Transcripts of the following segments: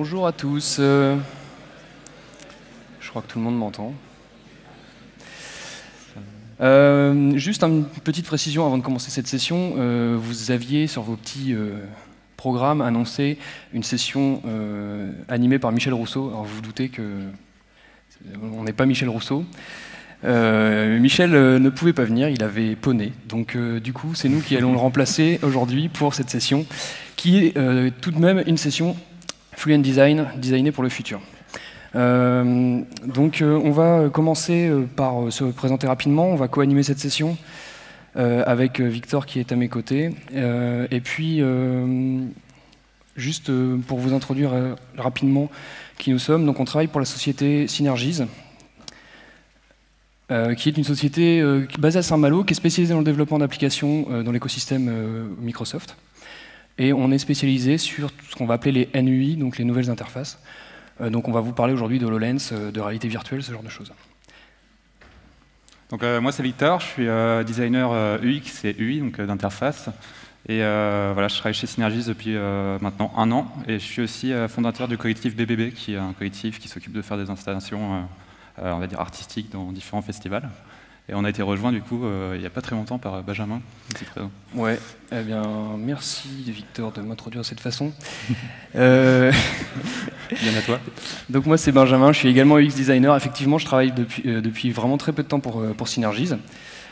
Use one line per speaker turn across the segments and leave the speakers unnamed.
Bonjour à tous. Je crois que tout le monde m'entend. Juste une petite précision avant de commencer cette session. Vous aviez sur vos petits programmes annoncé une session animée par Michel Rousseau. Alors vous vous doutez qu'on n'est pas Michel Rousseau. Michel ne pouvait pas venir, il avait poney. Donc du coup, c'est nous qui allons le remplacer aujourd'hui pour cette session, qui est tout de même une session Fluent Design, designée pour le futur. On va commencer par se présenter rapidement. On va co-animer cette session avec Victor qui est à mes côtés. Et puis, juste pour vous introduire rapidement qui nous sommes, donc on travaille pour la société Synergies, qui est une société basée à Saint-Malo, qui est spécialisée dans le développement d'applications dans l'écosystème Microsoft. Et on est spécialisé sur ce qu'on va appeler les NUI, donc les nouvelles interfaces. Donc on va vous parler aujourd'hui de HoloLens, de réalité virtuelle, ce genre de choses.
Donc, moi c'est Victor, je suis designer UX et UI, donc d'interface. Et voilà, je travaille chez Synergies depuis maintenant 1 an. Et je suis aussi fondateur du collectif BBB, qui est un collectif qui s'occupe de faire des installations on va dire artistiques dans différents festivals. Et on a été rejoint du coup il n'y a pas très longtemps par Benjamin.
Ouais, eh bien merci Victor de m'introduire de cette façon. Bien
à toi.
Donc moi c'est Benjamin, je suis également UX designer. Effectivement, je travaille depuis vraiment très peu de temps pour Synergies.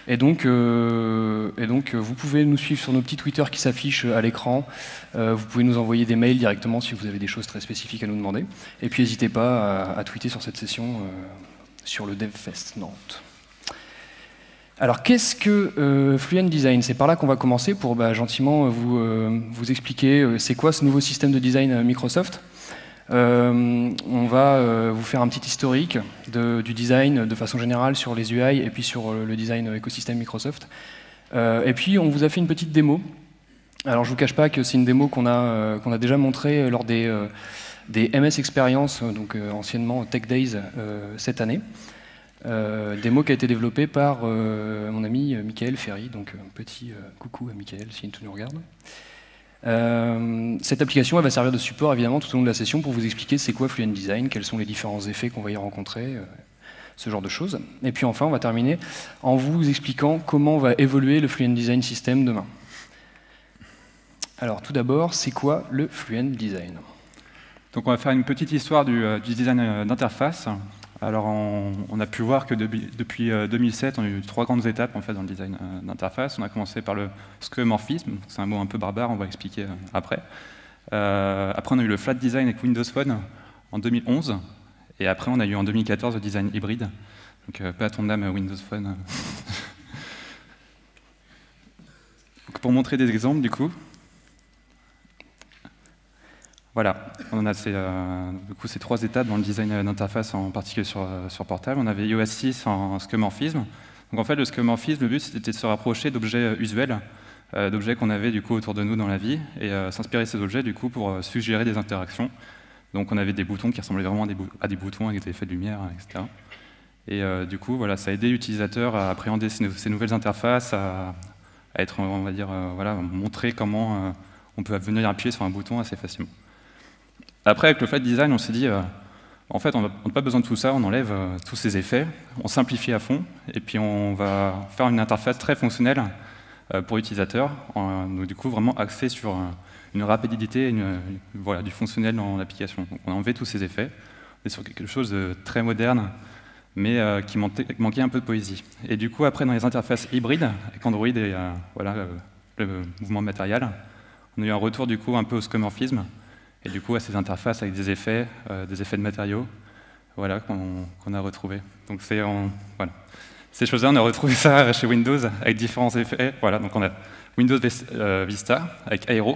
Et donc vous pouvez nous suivre sur nos petits Twitter qui s'affichent à l'écran. Vous pouvez nous envoyer des mails directement si vous avez des choses très spécifiques à nous demander. Et puis n'hésitez pas à tweeter sur cette session sur le DevFest Nantes. Alors, qu'est-ce que Fluent Design? C'est par là qu'on va commencer pour gentiment vous expliquer c'est quoi ce nouveau système de design Microsoft. On va vous faire un petit historique du design de façon générale sur les UI et puis sur le design écosystème Microsoft. Et puis, on vous a fait une petite démo. Alors, je ne vous cache pas que c'est une démo qu'on a déjà montrée lors des MS Experience, donc anciennement Tech Days, cette année. Démo qui a été développée par mon ami Michael Ferry, donc un petit coucou à Michael s'il nous regarde. Cette application elle va servir de support évidemment tout au long de la session pour vous expliquer c'est quoi Fluent Design, quels sont les différents effets qu'on va y rencontrer, ce genre de choses. Et puis enfin on va terminer en vous expliquant comment va évoluer le Fluent Design System demain. Alors tout d'abord, c'est quoi le Fluent Design?
Donc on va faire une petite histoire du design d'interface. Alors, on a pu voir que depuis 2007, on a eu 3 grandes étapes en fait, dans le design d'interface. On a commencé par le skeuomorphisme, c'est un mot un peu barbare, on va expliquer après. Après, on a eu le flat design avec Windows Phone en 2011. Et après, on a eu en 2014 le design hybride. Donc, pas à ton âme, Windows Phone. Donc, pour montrer des exemples, du coup. Voilà, on a ces 3 étapes dans le design d'interface, en particulier sur portable. On avait iOS 6 en skeuomorphisme. Donc en fait, le skeuomorphisme, le but, c'était de se rapprocher d'objets usuels, d'objets qu'on avait du coup autour de nous dans la vie, et s'inspirer de ces objets du coup pour suggérer des interactions. Donc on avait des boutons qui ressemblaient vraiment à des boutons avec des effets de lumière, etc. Et du coup, voilà, ça a aidé l'utilisateur à appréhender ces nouvelles interfaces, à être, on va dire, voilà, montrer comment on peut venir appuyer sur un bouton assez facilement. Après, avec le flat design, on s'est dit, en fait, on n'a pas besoin de tout ça, on enlève tous ces effets, on simplifie à fond, et puis on va faire une interface très fonctionnelle pour l'utilisateur, donc du coup vraiment axée sur une rapidité, voilà, du fonctionnel dans l'application. Donc on a enlevé tous ces effets, on est sur quelque chose de très moderne, mais qui manquait un peu de poésie. Et du coup, après, dans les interfaces hybrides, avec Android et voilà, le mouvement matériel, on a eu un retour du coup un peu au skeuomorphisme, et du coup à ces interfaces avec des effets de matériaux, voilà, qu'on a retrouvés. Donc voilà. Ces choses-là, on a retrouvé ça chez Windows avec différents effets. Voilà, donc on a Windows Vista avec Aero.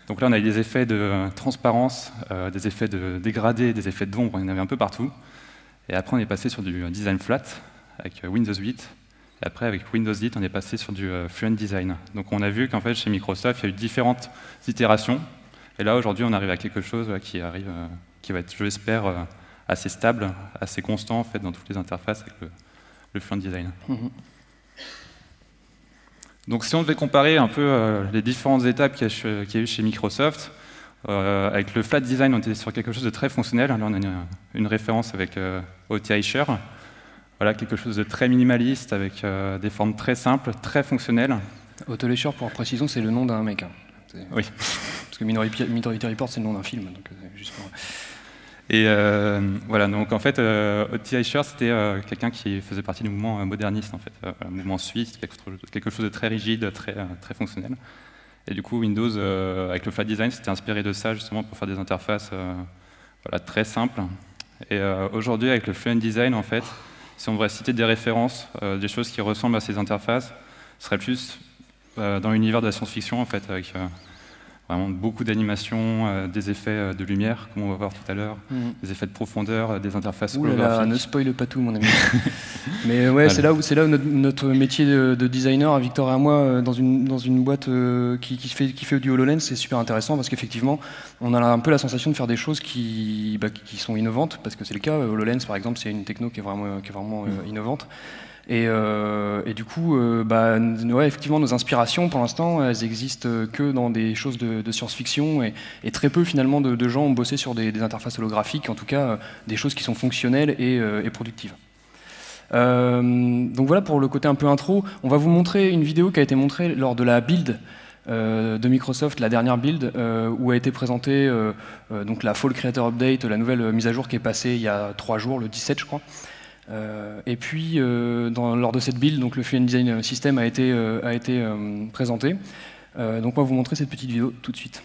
Donc là, on a des effets de transparence, des effets de dégradé, des effets d'ombre, il y en avait un peu partout. Et après, on est passé sur du design flat avec Windows 8. Et après, avec Windows 10, on est passé sur du Fluent Design. Donc on a vu qu'en fait, chez Microsoft, il y a eu différentes itérations. Et là, aujourd'hui, on arrive à quelque chose qui va être, je l'espère, assez stable, assez constant en fait, dans toutes les interfaces avec le Fluent Design. Donc si on devait comparer un peu les différentes étapes qu'il y a eu chez Microsoft, Avec le flat design, on était sur quelque chose de très fonctionnel. Là, on a une référence avec OTI Share. Voilà, quelque chose de très minimaliste, avec des formes très simples, très fonctionnelles.
Autolécher, pour précision, c'est le nom d'un mec. Hein.
Oui.
Parce que Minority Report, c'est le nom d'un film. Donc, juste pour...
Et voilà, donc en fait, OTI Share, c'était quelqu'un qui faisait partie du mouvement moderniste, en fait, un mouvement suisse, quelque chose de très rigide, très fonctionnel. Et du coup, Windows, avec le flat design, s'était inspiré de ça justement pour faire des interfaces voilà, très simples. Et aujourd'hui, avec le fluent design, en fait, si on devrait citer des références, des choses qui ressemblent à ces interfaces, ce serait plus dans l'univers de la science-fiction, en fait, avec vraiment beaucoup d'animations, des effets de lumière, comme on va voir tout à l'heure, des effets de profondeur, des interfaces holographiques.
Ne spoil pas tout, mon ami. Mais ouais, voilà. c'est là où notre métier de designer, à Victor et à moi, dans une boîte qui fait du HoloLens, c'est super intéressant parce qu'effectivement, on a un peu la sensation de faire des choses qui sont innovantes, parce que c'est le cas. HoloLens, par exemple, c'est une techno qui est vraiment innovante. Et du coup, ouais, effectivement, nos inspirations, pour l'instant, elles existent que dans des choses de science-fiction, et très peu, finalement, de gens ont bossé sur des interfaces holographiques, en tout cas, des choses qui sont fonctionnelles et productives. Donc voilà pour le côté un peu intro. On va vous montrer une vidéo qui a été montrée lors de la build de Microsoft, la dernière build, où a été présentée donc la Fall Creator Update, la nouvelle mise à jour qui est passée il y a 3 jours, le 17 je crois. Et puis, lors de cette build, donc le Fluent Design System a été présenté. Donc, on va vous montrer cette petite vidéo tout de suite.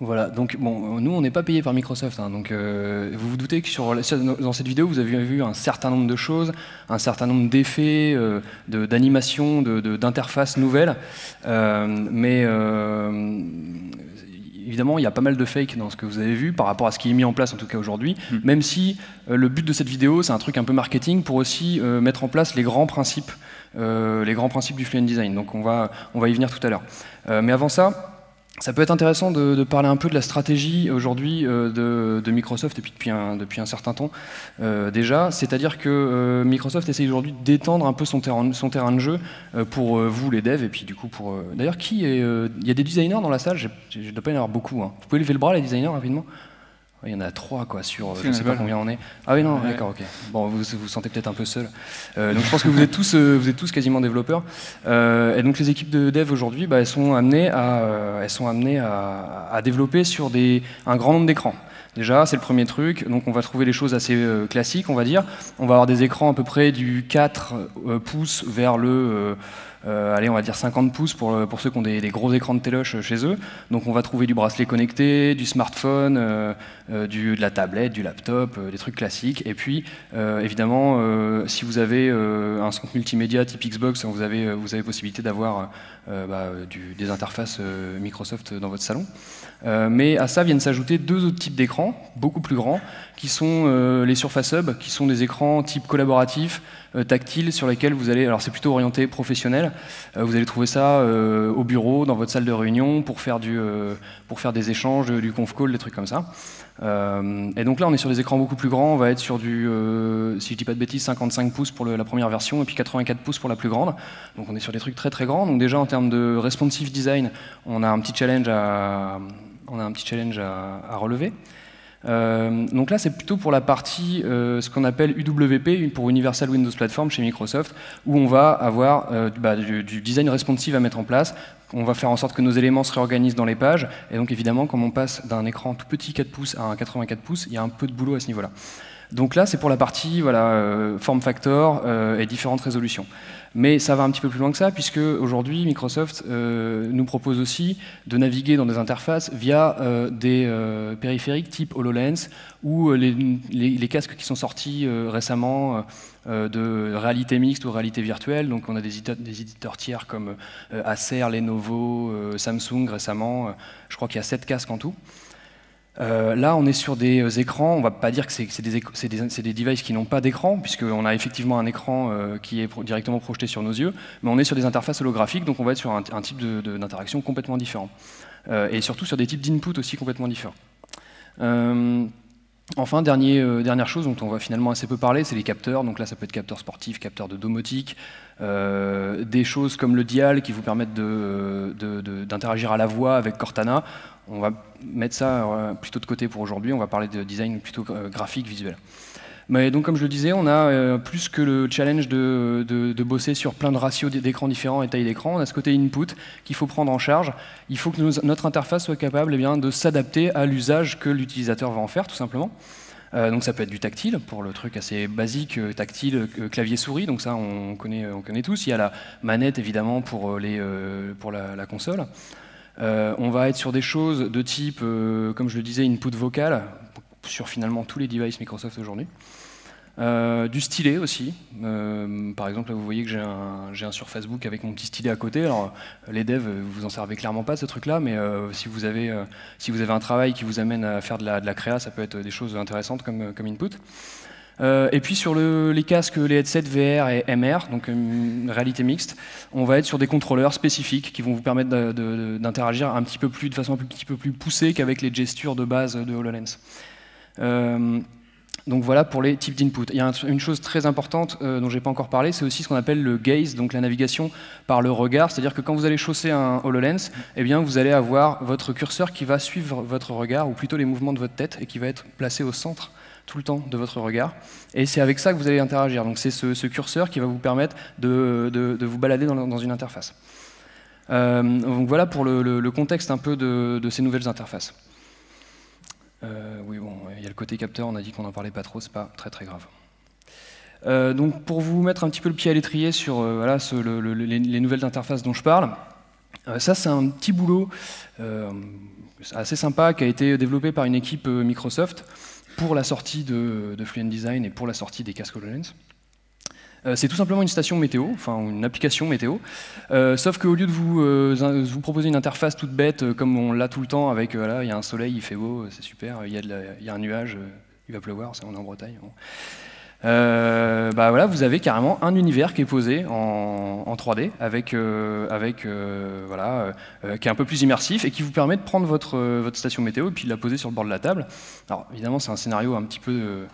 Voilà, donc bon, nous on n'est pas payé par Microsoft, hein, donc vous vous doutez que dans cette vidéo vous avez vu un certain nombre de choses, un certain nombre d'effets, d'animations, d'interfaces nouvelles, mais évidemment il y a pas mal de fake dans ce que vous avez vu par rapport à ce qui est mis en place en tout cas aujourd'hui, même si le but de cette vidéo c'est un truc un peu marketing pour aussi mettre en place les grands principes du Fluent Design, donc on va y venir tout à l'heure. Mais avant ça, ça peut être intéressant de parler un peu de la stratégie aujourd'hui de Microsoft depuis un certain temps déjà, c'est-à-dire que Microsoft essaye aujourd'hui d'étendre un peu son terrain de jeu pour vous les devs et puis du coup pour... D'ailleurs, il y a des designers dans la salle, je ne dois pas y en avoir beaucoup. Hein. Vous pouvez lever le bras les designers rapidement? Il y en a 3 quoi, sur je ne sais pas combien on est. Ah oui non, ouais. D'accord, ok. Bon, vous vous sentez peut-être un peu seul. Donc je pense que vous êtes tous quasiment développeurs. Et donc les équipes de dev aujourd'hui, elles sont amenées à développer sur un grand nombre d'écrans. Déjà, c'est le premier truc. Donc on va trouver les choses assez classiques, on va dire. On va avoir des écrans à peu près du 4 pouces vers le... allez, on va dire 50 pouces pour ceux qui ont des gros écrans de téloche chez eux. Donc on va trouver du bracelet connecté, du smartphone, de la tablette, du laptop, des trucs classiques. Et puis, évidemment, si vous avez un centre multimédia type Xbox, vous avez possibilité d'avoir des interfaces Microsoft dans votre salon. Mais à ça viennent s'ajouter 2 autres types d'écrans, beaucoup plus grands, qui sont les Surface Hub, qui sont des écrans type collaboratif, tactile, sur lesquels vous allez, alors c'est plutôt orienté professionnel, vous allez trouver ça au bureau, dans votre salle de réunion, pour faire des échanges, du conf call, des trucs comme ça. Et donc là on est sur des écrans beaucoup plus grands, on va être sur du, si je dis pas de bêtises, 55 pouces pour la première version et puis 84 pouces pour la plus grande. Donc on est sur des trucs très très grands, donc déjà en termes de responsive design, on a un petit challenge à relever. Donc là, c'est plutôt pour la partie, ce qu'on appelle UWP, pour Universal Windows Platform chez Microsoft, où on va avoir du design responsive à mettre en place. On va faire en sorte que nos éléments se réorganisent dans les pages. Et donc évidemment, comme on passe d'un écran tout petit 4 pouces à un 84 pouces, il y a un peu de boulot à ce niveau-là. Donc là, c'est pour la partie form factor et différentes résolutions. Mais ça va un petit peu plus loin que ça, puisque aujourd'hui, Microsoft nous propose aussi de naviguer dans des interfaces via des périphériques type HoloLens ou les casques qui sont sortis récemment de réalité mixte ou réalité virtuelle. Donc on a des éditeurs tiers comme Acer, Lenovo, Samsung récemment. Je crois qu'il y a 7 casques en tout. Là, on est sur des écrans, on ne va pas dire que c'est des devices qui n'ont pas d'écran, puisqu'on a effectivement un écran qui est directement projeté sur nos yeux, mais on est sur des interfaces holographique, donc on va être sur un type d'interaction complètement différent. Et surtout sur des types d'input aussi complètement différents. Enfin, dernière chose dont on va finalement assez peu parler, c'est les capteurs. Donc là, ça peut être capteur sportif, capteur de domotique, des choses comme le dial qui vous permettent d'interagir à la voix avec Cortana. On va mettre ça plutôt de côté pour aujourd'hui. On va parler de design plutôt graphique, visuel. Mais donc, comme je le disais, on a plus que le challenge de bosser sur plein de ratios d'écrans différents et tailles d'écran. On a ce côté input qu'il faut prendre en charge. Il faut que notre interface soit capable de s'adapter à l'usage que l'utilisateur va en faire, tout simplement. Donc ça peut être du tactile, pour le truc assez basique, tactile, clavier-souris, donc ça on connaît tous. Il y a la manette, évidemment, pour la console. On va être sur des choses de type, comme je le disais, input vocal, sur finalement tous les devices Microsoft aujourd'hui. Du stylet aussi. Par exemple, là, vous voyez que j'ai un sur Facebook avec mon petit stylet à côté. Alors, les devs, vous en servez clairement pas de ce truc-là, mais si vous avez un travail qui vous amène à faire de la créa, ça peut être des choses intéressantes comme input. Et puis sur les casques, les headsets VR et MR, donc une réalité mixte, on va être sur des contrôleurs spécifiques qui vont vous permettre d'interagir de façon un petit peu plus poussée qu'avec les gestures de base de HoloLens. Donc voilà pour les types d'input. Il y a une chose très importante dont je n'ai pas encore parlé, c'est aussi ce qu'on appelle le gaze, donc la navigation par le regard. C'est-à-dire que quand vous allez chausser un HoloLens, eh bien, vous allez avoir votre curseur qui va suivre votre regard, ou plutôt les mouvements de votre tête, et qui va être placé au centre tout le temps de votre regard. Et c'est avec ça que vous allez interagir. Donc c'est ce curseur qui va vous permettre de vous balader dans une interface. Donc voilà pour le contexte un peu de ces nouvelles interfaces. Oui, bon, il y a le côté capteur, on a dit qu'on n'en parlait pas trop, c'est pas très grave. Donc pour vous mettre un petit peu le pied à l'étrier sur les nouvelles interfaces dont je parle, ça c'est un petit boulot assez sympa qui a été développé par une équipe Microsoft pour la sortie de Fluent Design et pour la sortie des casques HoloLens. C'est tout simplement une station météo, enfin une application météo, sauf qu'au lieu de vous proposer une interface toute bête comme on l'a tout le temps avec il y a un soleil, il fait beau, c'est super, il y a un nuage, il va pleuvoir, on est en Bretagne. Bon. Voilà, vous avez carrément un univers qui est posé en 3D qui est un peu plus immersif et qui vous permet de prendre votre station météo et puis de la poser sur le bord de la table. Alors évidemment, c'est un scénario un petit peu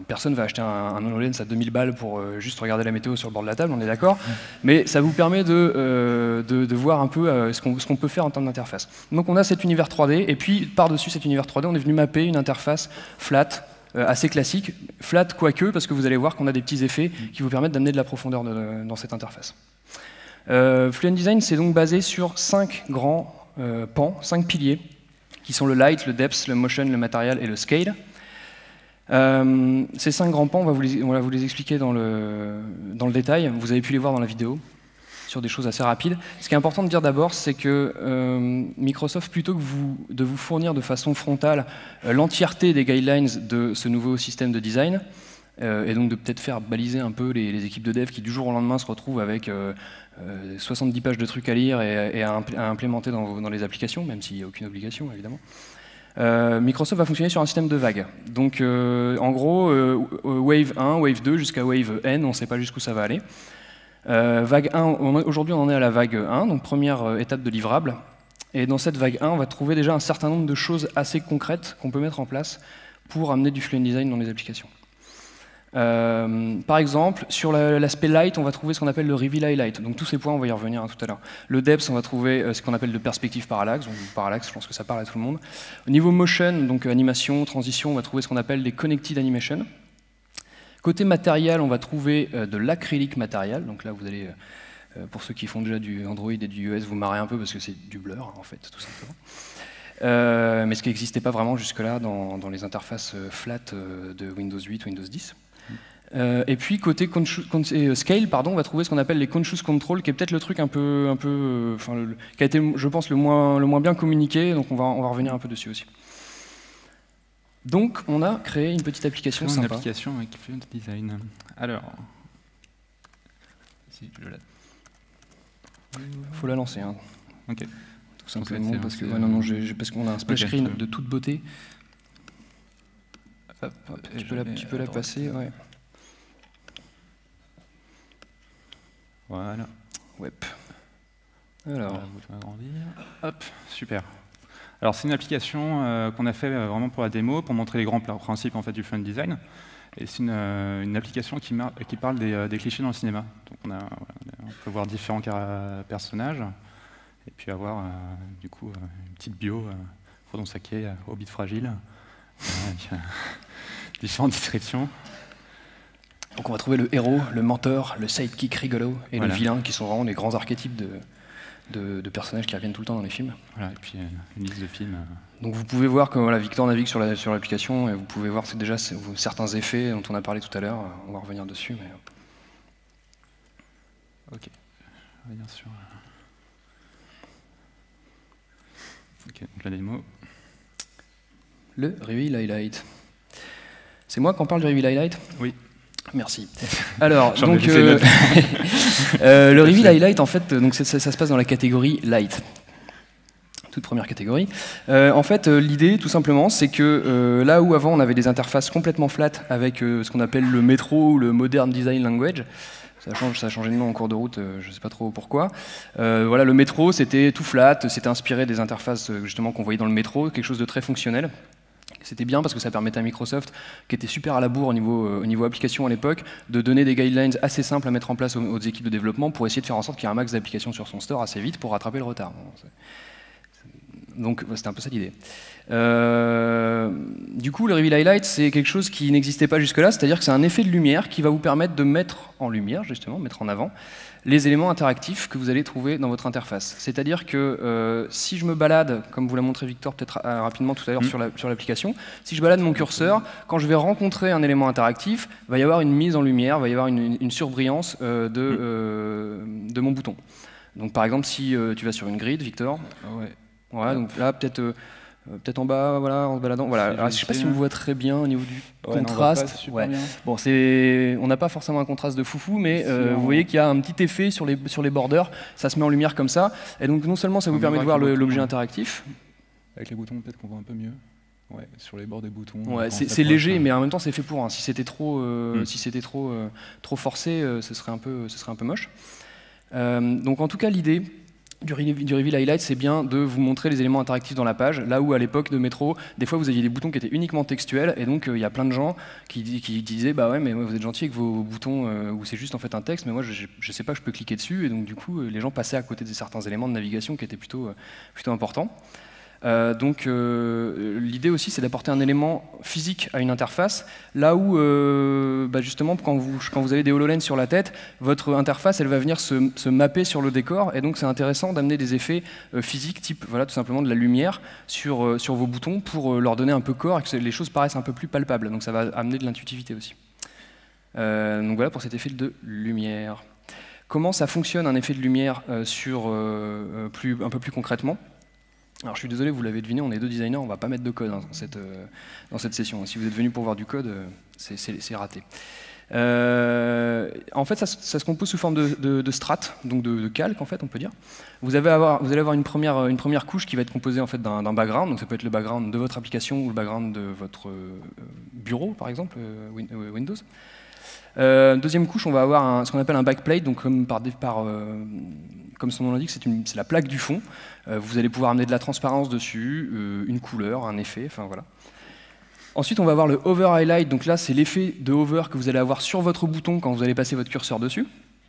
personne ne va acheter un HoloLens à 2000 balles pour juste regarder la météo sur le bord de la table, on est d'accord, mais ça vous permet de voir un peu ce qu'on peut faire en termes d'interface. Donc on a cet univers 3D, et puis par-dessus cet univers 3D, on est venu mapper une interface flat, assez classique, flat quoique, parce que vous allez voir qu'on a des petits effets qui vous permettent d'amener de la profondeur dans cette interface. Fluent Design, c'est donc basé sur 5 grands pans, 5 piliers, qui sont le light, le depth, le motion, le material et le scale. Ces 5 grands pans, on va vous les expliquer dans le détail. Vous avez pu les voir dans la vidéo, sur des choses assez rapides. Ce qui est important de dire d'abord, c'est que Microsoft, plutôt que de vous fournir de façon frontale l'entièreté des guidelines de ce nouveau système de design, et donc de peut-être faire baliser un peu les équipes de dev qui du jour au lendemain se retrouvent avec 70 pages de trucs à lire et à implémenter dans les applications, même s'il n'y a aucune obligation, évidemment. Microsoft va fonctionner sur un système de vagues. Donc en gros, Wave 1, Wave 2 jusqu'à Wave N, on ne sait pas jusqu'où ça va aller. Vague 1, aujourd'hui on en est à la vague 1, donc première étape de livrable. Et dans cette vague 1, on va trouver déjà un certain nombre de choses assez concrètes qu'on peut mettre en place pour amener du Fluent Design dans les applications. Par exemple, sur l'aspect light, on va trouver ce qu'on appelle le reveal highlight. Donc tous ces points, on va y revenir tout à l'heure. Le depth, on va trouver ce qu'on appelle de perspective parallaxe. Donc parallaxe, je pense que ça parle à tout le monde. Au niveau motion, donc animation, transition, on va trouver ce qu'on appelle des connected animation. Côté matériel, on va trouver de l'acrylique matériel. Donc là, vous allez, pour ceux qui font déjà du Android et du iOS, vous marrez un peu parce que c'est du blur, en fait, tout simplement. Mais ce qui n'existait pas vraiment jusque-là dans les interfaces flat de Windows 8, Windows 10. Et puis côté scale, on va trouver ce qu'on appelle les conscious control, qui est peut-être le truc qui a été, je pense, le moins bien communiqué. Donc on va revenir un peu dessus aussi. Donc on a créé une petite application sympa.
Une application avec Fluent Design. Alors, si je la...
Faut la lancer. Hein.
Ok.
Tout simplement parce que parce qu'on a un splash screen de toute beauté. Hop, tu peux la passer, ouais.
Voilà.
Web. Alors,
hop, super. Alors c'est une application qu'on a fait vraiment pour la démo, pour montrer les grands principes en fait du Fluent Design. Et c'est une application qui parle des clichés dans le cinéma. Donc on peut voir différents personnages et puis avoir du coup une petite bio, Frodon Sake, Hobbit fragile, différentes descriptions.
Donc on va trouver le héros, le mentor, le sidekick rigolo et le vilain, qui sont vraiment les grands archétypes de personnages qui reviennent tout le temps dans les films.
Voilà, et puis une liste de films.
Donc vous pouvez voir que Victor navigue sur l'application et vous pouvez voir déjà certains effets dont on a parlé tout à l'heure. On va revenir dessus. Mais...
Ok, on va revenir sur... Ok, donc la démo.
Le Reveal Highlight. C'est moi qui en parle du Reveal Highlight ?
Oui.
Merci. Alors, donc, le Reveal Highlight, en fait, donc ça se passe dans la catégorie Light. Toute première catégorie. En fait, l'idée, tout simplement, c'est que là où avant on avait des interfaces complètement flat avec ce qu'on appelle le Metro ou le Modern Design Language, ça a changé de nom en cours de route, je ne sais pas trop pourquoi. Voilà, le Metro, c'était tout flat, c'était inspiré des interfaces justement qu'on voyait dans le métro, quelque chose de très fonctionnel. C'était bien parce que ça permettait à Microsoft, qui était super à la bourre au niveau application à l'époque, de donner des guidelines assez simples à mettre en place aux équipes de développement pour essayer de faire en sorte qu'il y ait un max d'applications sur son store assez vite pour rattraper le retard. Donc c'était un peu ça l'idée. Du coup, le Reveal Highlight, c'est quelque chose qui n'existait pas jusque-là, c'est-à-dire que c'est un effet de lumière qui va vous permettre de mettre en lumière, justement, mettre en avant, les éléments interactifs que vous allez trouver dans votre interface. C'est-à-dire que si je me balade, comme vous l'a montré Victor peut-être rapidement tout à l'heure sur l'application, si je balade mon curseur, quand je vais rencontrer un élément interactif, il va y avoir une mise en lumière, il va y avoir une surbrillance de mon bouton. Donc par exemple, si tu vas sur une grid, Victor, voilà, donc là peut-être en bas, voilà, en se baladant. Voilà. Alors, je ne sais pas si on voit très bien au niveau du contraste.
Non, bien.
Bon, on n'a pas forcément un contraste de foufou, mais vous voyez qu'il y a un petit effet sur les borders. Ça se met en lumière comme ça. Et donc non seulement ça vous permet de voir l'objet interactif.
Avec les boutons, peut-être qu'on voit un peu mieux. Ouais, sur les bords des boutons.
Ouais, c'est léger, mais en même temps c'est fait pour. Hein. Si c'était trop forcé, ce serait un peu moche. Donc en tout cas, l'idée du Reveal Highlight, c'est bien de vous montrer les éléments interactifs dans la page, là où à l'époque de Metro, des fois vous aviez des boutons qui étaient uniquement textuels, et donc il y a plein de gens qui disaient bah ouais, mais vous êtes gentil avec vos boutons où c'est juste en fait un texte, mais moi je sais pas, je peux cliquer dessus, et donc du coup les gens passaient à côté de certains éléments de navigation qui étaient plutôt importants. Donc l'idée aussi, c'est d'apporter un élément physique à une interface, là où justement quand vous avez des HoloLens sur la tête, votre interface elle va venir se mapper sur le décor, et donc c'est intéressant d'amener des effets physiques, type voilà, tout simplement de la lumière sur vos boutons pour leur donner un peu corps et que les choses paraissent un peu plus palpables, donc ça va amener de l'intuitivité aussi. Donc voilà pour cet effet de lumière. Comment ça fonctionne un effet de lumière un peu plus concrètement? Alors je suis désolé, vous l'avez deviné, on est deux designers, on ne va pas mettre de code dans cette session. Si vous êtes venu pour voir du code, c'est raté. En fait, ça se compose sous forme de strates, donc de calque en fait, on peut dire. Vous allez avoir une première couche qui va être composée en fait d'un background, donc ça peut être le background de votre application ou le background de votre bureau, par exemple, Windows. Deuxième couche, on va avoir ce qu'on appelle un backplate, donc comme son nom l'indique, c'est la plaque du fond. Vous allez pouvoir amener de la transparence dessus, une couleur, un effet, enfin voilà. Ensuite, on va avoir le hover highlight. Donc là, c'est l'effet de hover que vous allez avoir sur votre bouton quand vous allez passer votre curseur dessus,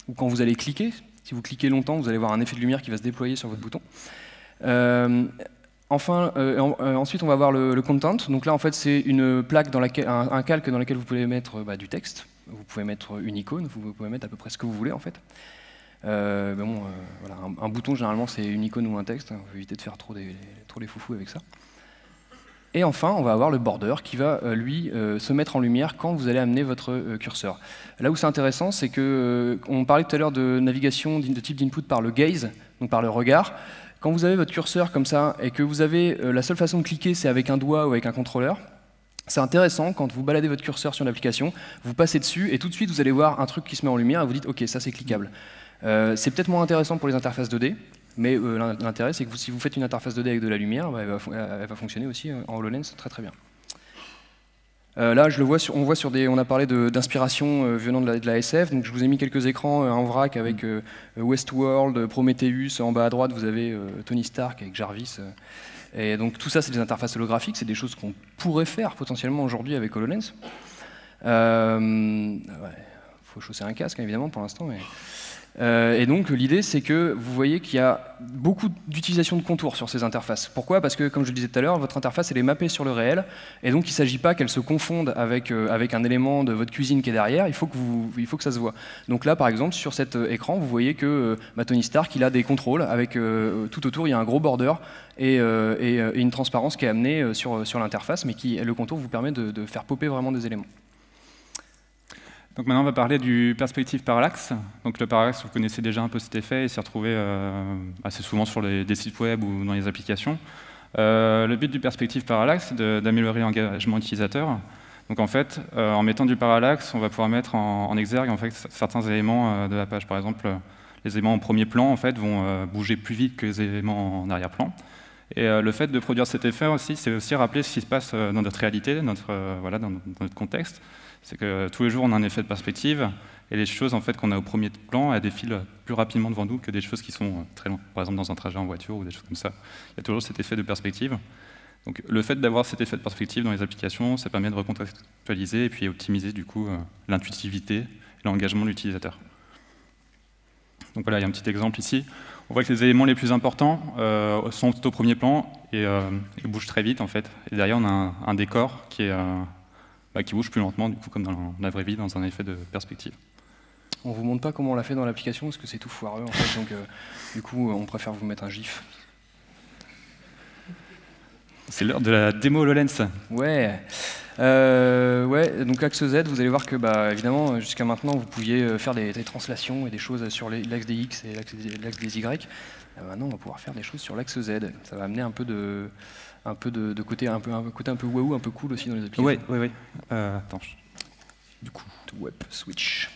ou quand vous allez cliquer. Si vous cliquez longtemps, vous allez voir un effet de lumière qui va se déployer sur votre bouton. Ensuite, on va avoir le content. Donc là, en fait, c'est une plaque dans laquelle, un calque dans lequel vous pouvez mettre du texte. Vous pouvez mettre une icône, vous pouvez mettre à peu près ce que vous voulez, en fait. Voilà, un bouton, généralement, c'est une icône ou un texte. On va éviter de faire trop les foufous avec ça. Et enfin, on va avoir le border qui va, lui, se mettre en lumière quand vous allez amener votre curseur. Là où c'est intéressant, c'est que on parlait tout à l'heure de navigation de type d'input par le gaze, donc par le regard. Quand vous avez votre curseur comme ça et que vous avez la seule façon de cliquer, c'est avec un doigt ou avec un contrôleur, c'est intéressant quand vous baladez votre curseur sur une application, vous passez dessus et tout de suite vous allez voir un truc qui se met en lumière et vous dites OK, ça c'est cliquable. C'est peut-être moins intéressant pour les interfaces 2D. Mais l'intérêt, c'est que si vous faites une interface 2D avec de la lumière, bah, elle va fonctionner aussi en HoloLens très très bien. Là, on voit on a parlé d'inspiration venant de la SF, donc je vous ai mis quelques écrans en vrac avec Westworld, Prometheus, en bas à droite vous avez Tony Stark avec Jarvis. Et donc tout ça, c'est des interfaces holographiques, c'est des choses qu'on pourrait faire potentiellement aujourd'hui avec HoloLens. Faut chausser un casque, hein, évidemment, pour l'instant. Et donc l'idée, c'est que vous voyez qu'il y a beaucoup d'utilisation de contours sur ces interfaces. Pourquoi? Parce que, comme je le disais tout à l'heure, votre interface, elle est mappée sur le réel, et donc il ne s'agit pas qu'elle se confonde avec un élément de votre cuisine qui est derrière, il faut que ça se voit. Donc là, par exemple, sur cet écran, vous voyez que Tony Stark, il a des contrôles, avec tout autour, il y a un gros border, et une transparence qui est amenée sur l'interface, mais le contour vous permet de faire popper vraiment des éléments.
Donc maintenant, on va parler du perspective parallaxe. Donc le parallaxe, vous connaissez déjà un peu cet effet, il s'est retrouvé assez souvent sur des sites web ou dans les applications. Le but du perspective parallaxe, c'est d'améliorer l'engagement utilisateur. Donc en fait, en mettant du parallaxe, on va pouvoir mettre en exergue en fait, certains éléments de la page. Par exemple, les éléments en premier plan en fait, vont bouger plus vite que les éléments en arrière-plan. Et le fait de produire cet effet aussi, c'est aussi rappeler ce qui se passe dans notre réalité, dans notre contexte. C'est que tous les jours, on a un effet de perspective, et les choses en fait, qu'on a au premier plan, elles défilent plus rapidement devant nous que des choses qui sont très loin. Par exemple, dans un trajet en voiture ou des choses comme ça. Il y a toujours cet effet de perspective. Donc, le fait d'avoir cet effet de perspective dans les applications, ça permet de recontextualiser et puis optimiser du coup l'intuitivité et l'engagement de l'utilisateur. Donc voilà, il y a un petit exemple ici. On voit que les éléments les plus importants sont au premier plan et bougent très vite en fait. Et derrière, on a un décor qui bouge plus lentement, du coup, comme dans la vraie vie, dans un effet de perspective.
On vous montre pas comment on l'a fait dans l'application, parce que c'est tout foireux, en fait, donc du coup, on préfère vous mettre un GIF.
C'est l'heure de la démo HoloLens.
Ouais. Donc axe Z, vous allez voir que, évidemment, jusqu'à maintenant, vous pouviez faire des translations et des choses sur l'axe des X et l'axe des Y. Maintenant, on va pouvoir faire des choses sur l'axe Z. Ça va amener un peu de côté un peu waouh, un peu cool aussi dans les applications.
Oui. Attends. Du coup,
web switch.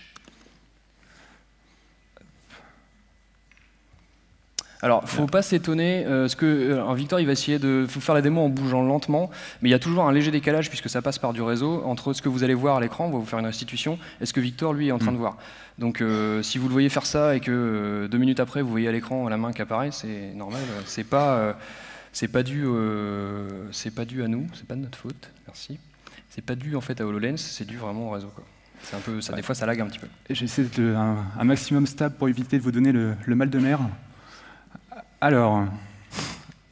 Alors, faut pas s'étonner, parce que Victor, il va essayer de faire la démo en bougeant lentement, mais il y a toujours un léger décalage puisque ça passe par du réseau entre ce que vous allez voir à l'écran, on va vous faire une restitution, et ce que Victor, lui, est en train de voir. Donc, si vous le voyez faire ça et que 2 minutes après, vous voyez à l'écran la main qui apparaît, c'est normal. C'est pas dû à nous, c'est pas de notre faute, merci. C'est pas dû en fait à HoloLens, c'est dû vraiment au réseau, quoi. C'est un peu, des fois, ça lag un petit peu.
J'essaie de un maximum stable pour éviter de vous donner le mal de mer. Alors,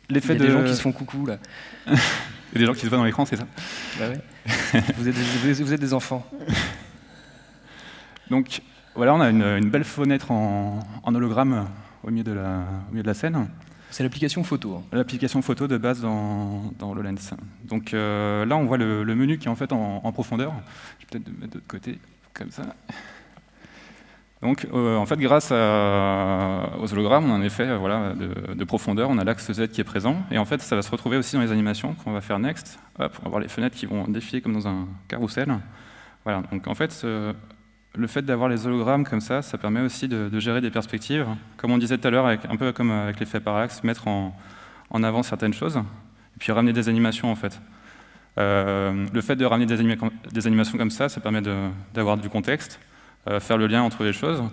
l'effet de...
Il y a des gens qui se font coucou, là.
Il y a des gens qui se voient dans l'écran, c'est ça?
Bah ouais. vous êtes des enfants.
Donc, voilà, on a une belle fenêtre en hologramme au milieu de la scène.
C'est l'application photo. Hein.
L'application photo de base dans HoloLens. Donc là, on voit le menu qui est en fait en profondeur. Je vais peut-être le mettre de l'autre côté, comme ça. Donc, en fait, grâce aux hologrammes, on a un effet de profondeur, on a l'axe Z qui est présent, et en fait, ça va se retrouver aussi dans les animations qu'on va faire next, pour avoir les fenêtres qui vont défiler comme dans un carrousel. Voilà, donc en fait, le fait d'avoir les hologrammes comme ça permet aussi de gérer des perspectives, comme on disait tout à l'heure, un peu comme avec l'effet parallaxe, mettre en avant certaines choses, et puis ramener des animations, en fait. Le fait de ramener des animations comme ça permet d'avoir du contexte, faire le lien entre les choses,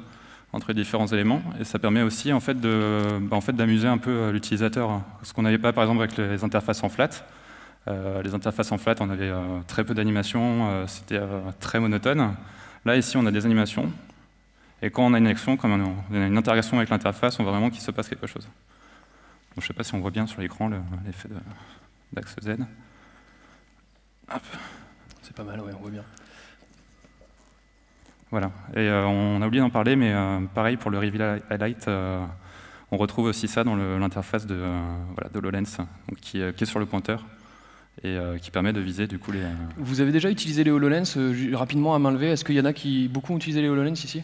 entre les différents éléments, et ça permet aussi en fait d'amuser un peu l'utilisateur, ce qu'on n'avait pas par exemple avec les interfaces en flat. Les interfaces en flat, on avait très peu d'animations, c'était très monotone. Là, ici, on a des animations. Et quand on a une action, comme on a une interaction avec l'interface, on voit vraiment qu'il se passe quelque chose. Donc, je ne sais pas si on voit bien sur l'écran l'effet d'axe Z.
C'est pas mal, ouais, on voit bien.
Voilà. Et on a oublié d'en parler, mais pareil pour le Reveal Highlight, on retrouve aussi ça dans l'interface de HoloLens, donc qui est sur le pointeur et qui permet de viser du coup les...
Vous avez déjà utilisé les HoloLens rapidement à main levée? Est-ce qu'il y en a qui beaucoup ont utilisé les HoloLens ici?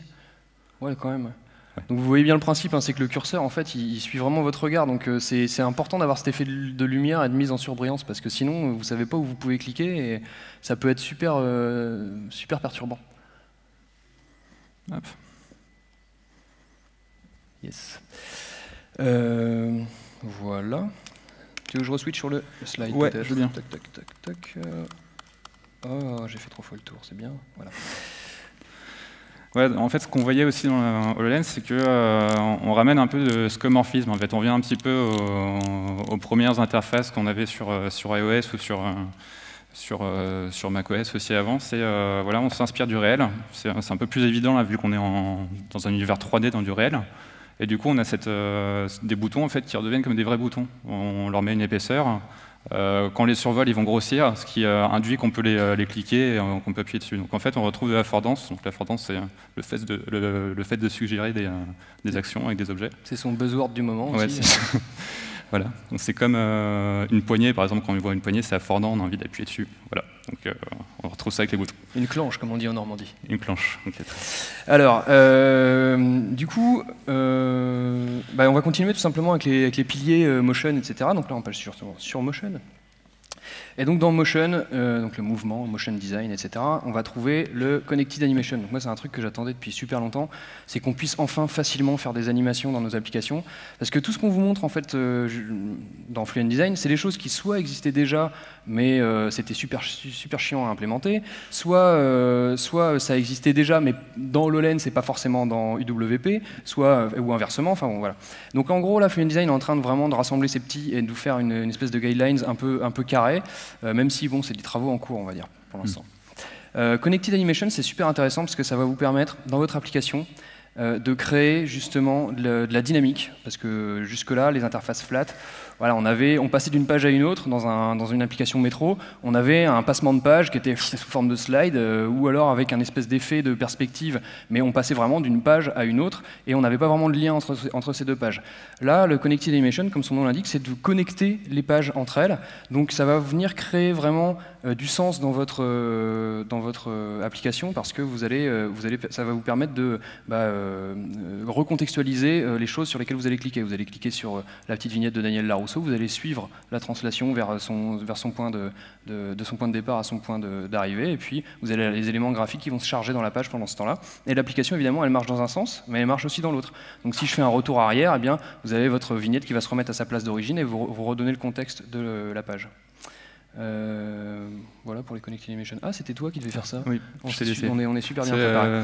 Ouais, quand même. Ouais. Donc vous voyez bien le principe, hein, c'est que le curseur, en fait, il suit vraiment votre regard. Donc c'est important d'avoir cet effet de lumière et de mise en surbrillance, parce que sinon, vous ne savez pas où vous pouvez cliquer, et ça peut être super perturbant.
Hop.
Yes. Voilà. Tu veux que je re-switch sur le slide?
Ouais, je veux bien.
Tac, tac, tac, tac. Oh, j'ai fait 3 fois le tour, c'est bien. Voilà.
Ouais, en fait, ce qu'on voyait aussi dans HoloLens, c'est qu'on ramène un peu de skeuomorphisme. En fait, on vient un petit peu aux premières interfaces qu'on avait sur iOS ou sur macOS aussi avant. Voilà, on s'inspire du réel. C'est un peu plus évident là, vu qu'on est dans un univers 3D dans du réel. Et du coup, on a des boutons en fait, qui redeviennent comme des vrais boutons. On leur met une épaisseur. Quand on les survole, ils vont grossir, ce qui induit qu'on peut les cliquer et qu'on peut appuyer dessus. Donc en fait, on retrouve de l'affordance. Donc l'affordance, c'est le fait de suggérer des actions avec des objets.
C'est son buzzword du moment aussi.
Voilà. Donc c'est comme une poignée, par exemple, quand on voit une poignée, c'est affordant, on a envie d'appuyer dessus. Voilà. Donc on retrouve ça avec les boutons.
Une clenche, comme on dit en Normandie.
Une clenche. Okay.
Alors, du coup, on va continuer tout simplement avec les piliers Motion, etc. Donc là, on passe sur Motion. Et donc dans Motion, donc le mouvement, Motion Design, etc., on va trouver le Connected Animation. Donc moi, c'est un truc que j'attendais depuis super longtemps, c'est qu'on puisse enfin facilement faire des animations dans nos applications. Parce que tout ce qu'on vous montre en fait dans Fluent Design, c'est des choses qui soit existaient déjà, mais c'était super chiant à implémenter, soit ça existait déjà, mais dans HoloLens, c'est pas forcément dans UWP, ou inversement. Enfin bon, voilà. Donc en gros, là, Fluent Design est en train de vraiment rassembler ces petits et de nous faire une espèce de guidelines un peu carré. Même si bon, c'est des travaux en cours, on va dire, pour l'instant. Connected Animation, c'est super intéressant parce que ça va vous permettre, dans votre application, de créer justement de la dynamique, parce que jusque-là, les interfaces flat, voilà, on passait d'une page à une autre dans une application métro, on avait un passement de page qui était sous forme de slide, ou alors avec un espèce d'effet de perspective, mais on passait vraiment d'une page à une autre, et on n'avait pas vraiment de lien entre ces deux pages. Là, le Connected Animation, comme son nom l'indique, c'est de connecter les pages entre elles, donc ça va venir créer vraiment du sens dans votre application, parce que ça va vous permettre de recontextualiser les choses sur lesquelles vous allez cliquer. Vous allez cliquer sur la petite vignette de Daniel Larousseau, vous allez suivre la translation vers son point de son point de départ à son point d'arrivée, et puis vous avez les éléments graphiques qui vont se charger dans la page pendant ce temps-là. Et l'application, évidemment, elle marche dans un sens, mais elle marche aussi dans l'autre. Donc si je fais un retour arrière, eh bien, vous avez votre vignette qui va se remettre à sa place d'origine et vous redonnez le contexte de la page. Voilà pour les Connected Animation. Ah, c'était toi qui devais faire ça?
Oui,
on est super bien préparé.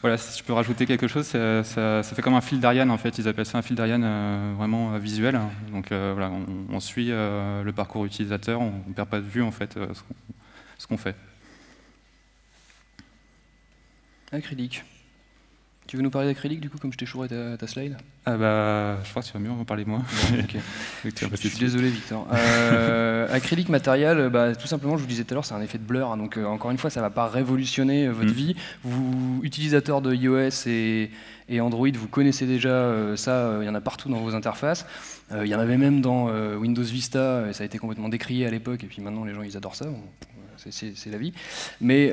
Voilà, si je peux rajouter quelque chose, ça fait comme un fil d'Ariane en fait, ils appellent ça un fil d'Ariane vraiment visuel. Donc voilà, on suit le parcours utilisateur, on ne perd pas de vue en fait ce qu'on fait. Acrylique.
Tu veux nous parler d'acrylique du coup, comme je t'ai chouré ta slide?
Ah bah, je crois que tu vas mieux en parler moi.
Okay. Je suis désolé Victor. Acrylique matériel, tout simplement, je vous disais tout à l'heure, c'est un effet de blur, hein, donc encore une fois, ça ne va pas révolutionner votre vie. Vous, utilisateurs de iOS et Android, vous connaissez déjà ça, il y en a partout dans vos interfaces. Il y en avait même dans Windows Vista, et ça a été complètement décrié à l'époque, et puis maintenant les gens ils adorent ça. C'est la vie. Mais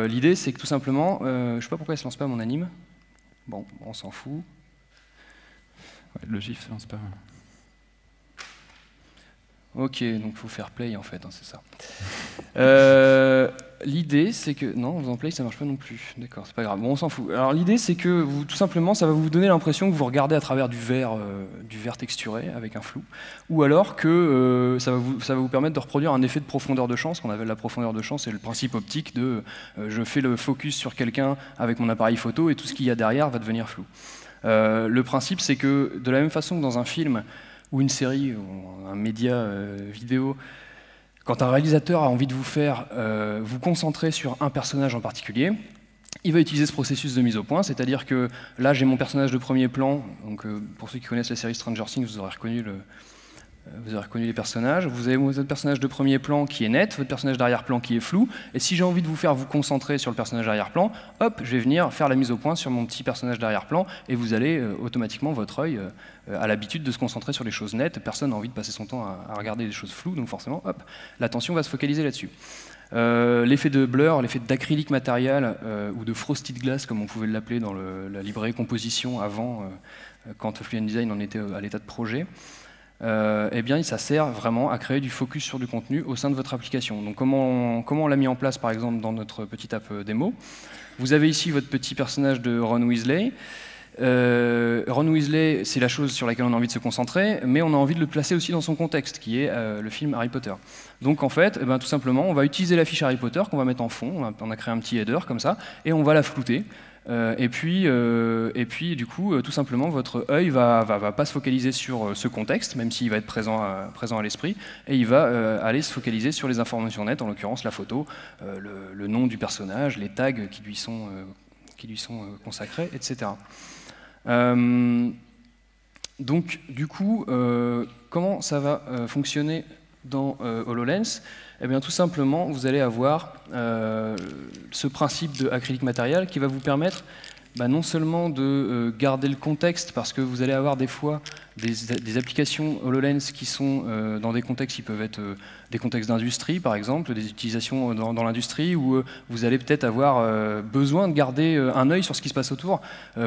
l'idée, c'est que tout simplement, je ne sais pas pourquoi elle ne se lance pas mon anime. Bon, on s'en fout.
Ouais, le GIF, ça lance pas.
Ok, donc il faut faire play en fait, hein, c'est ça. L'idée, c'est que... Non, en faisant play, ça marche pas non plus. D'accord, c'est pas grave. Bon, on s'en fout. Alors l'idée, c'est que tout simplement, ça va vous donner l'impression que vous regardez à travers du verre texturé avec un flou, ou alors que ça va vous permettre de reproduire un effet de profondeur de champ. Ce qu'on appelle la profondeur de champ, c'est le principe optique de je fais le focus sur quelqu'un avec mon appareil photo et tout ce qu'il y a derrière va devenir flou. Le principe, c'est que de la même façon que dans un film ou une série ou un média vidéo, Quand un réalisateur a envie de vous faire vous concentrer sur un personnage en particulier, il va utiliser ce processus de mise au point, c'est-à-dire que là j'ai mon personnage de premier plan, donc pour ceux qui connaissent la série Stranger Things, vous aurez reconnu les personnages. Vous avez votre personnage de premier plan qui est net, votre personnage d'arrière-plan qui est flou, et si j'ai envie de vous faire vous concentrer sur le personnage d'arrière-plan, hop, je vais venir faire la mise au point sur mon petit personnage d'arrière-plan, et vous allez automatiquement, votre œil a l'habitude de se concentrer sur les choses nettes, personne n'a envie de passer son temps à regarder des choses floues, donc forcément, hop, l'attention va se focaliser là-dessus. L'effet de blur, l'effet d'acrylique matériel ou de frosted glass, comme on pouvait l'appeler dans la librairie composition avant, quand Fluent Design en était à l'état de projet, eh bien, ça sert vraiment à créer du focus sur du contenu au sein de votre application. Donc, comment on l'a mis en place, par exemple, dans notre petite app démo? Vous avez ici votre petit personnage de Ron Weasley. Ron Weasley, c'est la chose sur laquelle on a envie de se concentrer, mais on a envie de le placer aussi dans son contexte, qui est le film Harry Potter. Donc en fait, eh ben, tout simplement, on va utiliser la fiche Harry Potter qu'on va mettre en fond, on a créé un petit header comme ça, et on va la flouter. Et puis, du coup, tout simplement, votre œil va pas se focaliser sur ce contexte, même s'il va être présent à l'esprit, et il va aller se focaliser sur les informations nettes, en l'occurrence la photo, le nom du personnage, les tags qui lui sont consacrés, etc. Donc, du coup, comment ça va fonctionner dans HoloLens? Eh bien, tout simplement, vous allez avoir ce principe de acrylique matériel qui va vous permettre non seulement de garder le contexte, parce que vous allez avoir des fois des applications HoloLens qui sont dans des contextes qui peuvent être des contextes d'industrie, par exemple, des utilisations dans l'industrie, où vous allez peut-être avoir besoin de garder un œil sur ce qui se passe autour,